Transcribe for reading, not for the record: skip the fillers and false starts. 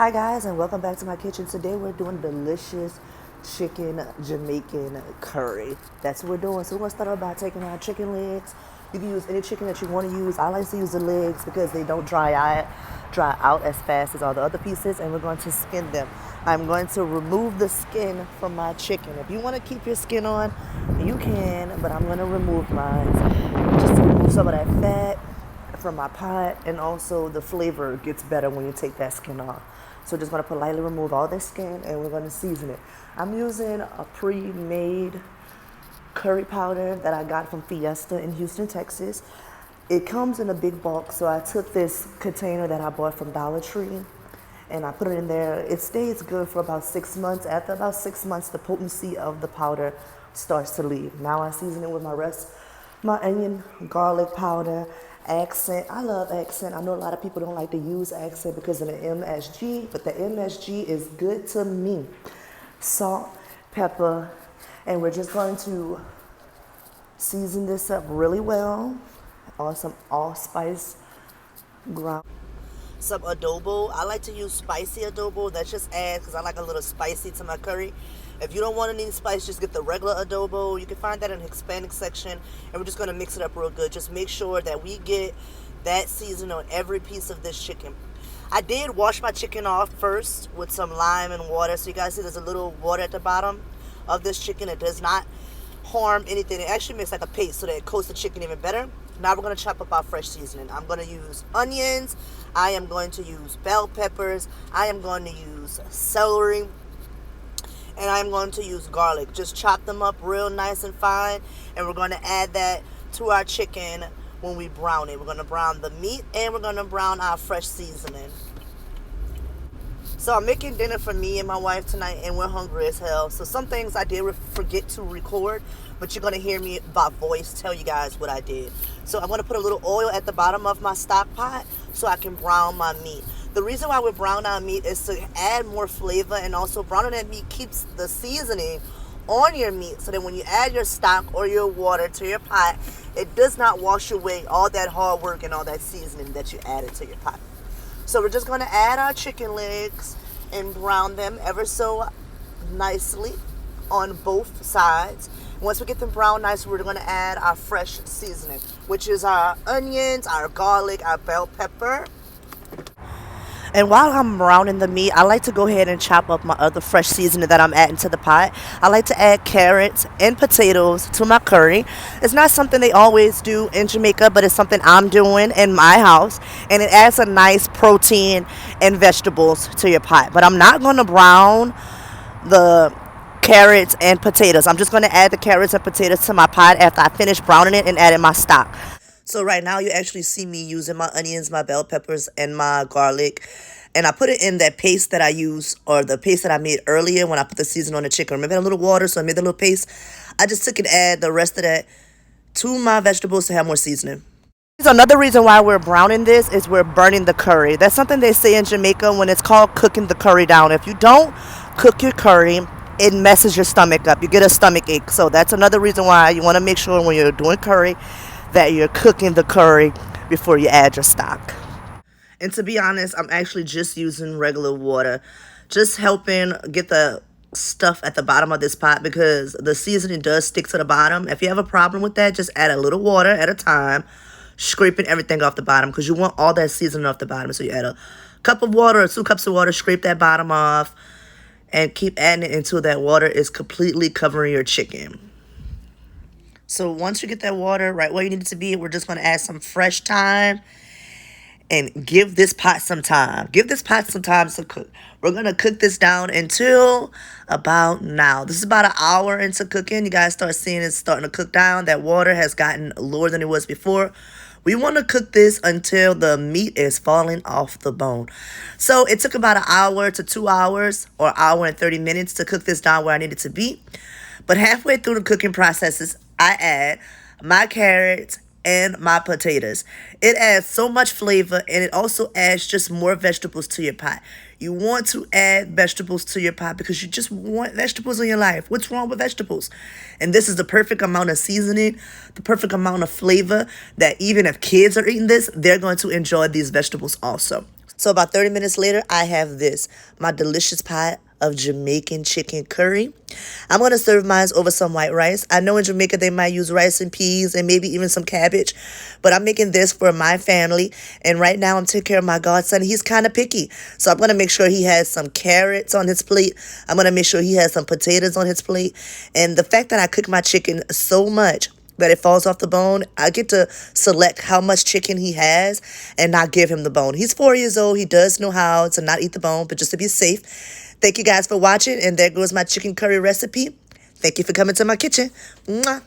Hi guys, and welcome back to my kitchen. Today we're doing delicious chicken Jamaican curry. That's what we're doing. So we're gonna start off by taking our chicken legs. You can use any chicken that you want to use. I like to use the legs because they don't dry out as fast as all the other pieces, and we're going to skin them. I'm going to remove the skin from my chicken. If you want to keep your skin on, you can, but I'm going to remove mine just to remove some of that fat from my pot, and also the flavor gets better when you take that skin off. So just going to politely remove all this skin, and we're going to season it. I'm using a pre-made curry powder that I got from Fiesta in Houston, Texas. It comes in a big bulk, so I took this container that I bought from Dollar Tree and I put it in there. It stays good for about 6 months. After about 6 months, the potency of the powder starts to leave. Now I season it with my onion, garlic powder, accent. I love accent. I know a lot of people don't like to use accent because of the MSG, but the MSG is good to me. Salt, pepper, and we're just going to season this up really well on some allspice ground. Some adobo. I like to use spicy adobo. That just adds, because I like a little spicy to my curry. If you don't want any spice, just get the regular adobo. You can find that in the Hispanic section. And we're just going to mix it up real good. Just make sure that we get that season on every piece of this chicken. I did wash my chicken off first with some lime and water. So you guys see there's a little water at the bottom of this chicken. It does not harm anything. It actually makes like a paste so that it coats the chicken even better. Now we're going to chop up our fresh seasoning. I'm going to use onions. I am going to use bell peppers. I am going to use celery. And I'm going to use garlic. Just chop them up real nice and fine. And we're going to add that to our chicken when we brown it. We're going to brown the meat and we're going to brown our fresh seasoning. So I'm making dinner for me and my wife tonight, and we're hungry as hell. So some things I did forget to record, but you're going to hear me by voice tell you guys what I did. So I'm going to put a little oil at the bottom of my stock pot so I can brown my meat. The reason why we brown our meat is to add more flavor, and also browning that meat keeps the seasoning on your meat so that when you add your stock or your water to your pot, it does not wash away all that hard work and all that seasoning that you added to your pot. So we're just going to add our chicken legs and brown them ever so nicely on both sides. Once we get them brown nice, we're going to add our fresh seasoning, which is our onions, our garlic, our bell pepper. And while I'm browning the meat, I like to go ahead and chop up my other fresh seasoning that I'm adding to the pot. I like to add carrots and potatoes to my curry. It's not something they always do in Jamaica, but it's something I'm doing in my house. And it adds a nice protein and vegetables to your pot. But I'm not going to brown the carrots and potatoes. I'm just going to add the carrots and potatoes to my pot after I finish browning it and adding my stock. So right now you actually see me using my onions, my bell peppers, and my garlic. And I put it in that paste that I used, or the paste that I made earlier when I put the seasoning on the chicken. Remember that little water, so I made the little paste? I just took and add the rest of that to my vegetables to have more seasoning. So another reason why we're browning this is we're burning the curry. That's something they say in Jamaica when it's called cooking the curry down. If you don't cook your curry, it messes your stomach up. You get a stomach ache. So that's another reason why you want to make sure when you're doing curry that you're cooking the curry before you add your stock. And to be honest, I'm actually just using regular water, just helping get the stuff at the bottom of this pot because the seasoning does stick to the bottom. If you have a problem with that, just add a little water at a time, scraping everything off the bottom because you want all that seasoning off the bottom. So you add a cup of water or 2 cups of water, scrape that bottom off, and keep adding it until that water is completely covering your chicken. So once you get that water right where you need it to be, we're just going to add some fresh thyme and give this pot some time. Give this pot some time to cook. We're going to cook this down until about now. This is about an hour into cooking. You guys start seeing it starting to cook down. That water has gotten lower than it was before. We want to cook this until the meat is falling off the bone. So it took about an hour to 2 hours or hour and 30 minutes to cook this down where I need it to be. But halfway through the cooking processes, I add my carrots and my potatoes. It adds so much flavor, and it also adds just more vegetables to your pot. You want to add vegetables to your pot because you just want vegetables in your life. What's wrong with vegetables? And this is the perfect amount of seasoning, the perfect amount of flavor that even if kids are eating this, they're going to enjoy these vegetables also. So about 30 minutes later, I have this, my delicious pot of Jamaican chicken curry. I'm going to serve mine over some white rice. I know in Jamaica they might use rice and peas and maybe even some cabbage, but I'm making this for my family. And right now I'm taking care of my godson. He's kind of picky. So I'm going to make sure he has some carrots on his plate. I'm going to make sure he has some potatoes on his plate. And the fact that I cook my chicken so much that it falls off the bone, I get to select how much chicken he has and not give him the bone. He's 4 years old. He does know how to not eat the bone, but just to be safe. Thank you guys for watching, and there goes my chicken curry recipe. Thank you for coming to my kitchen. Mwah.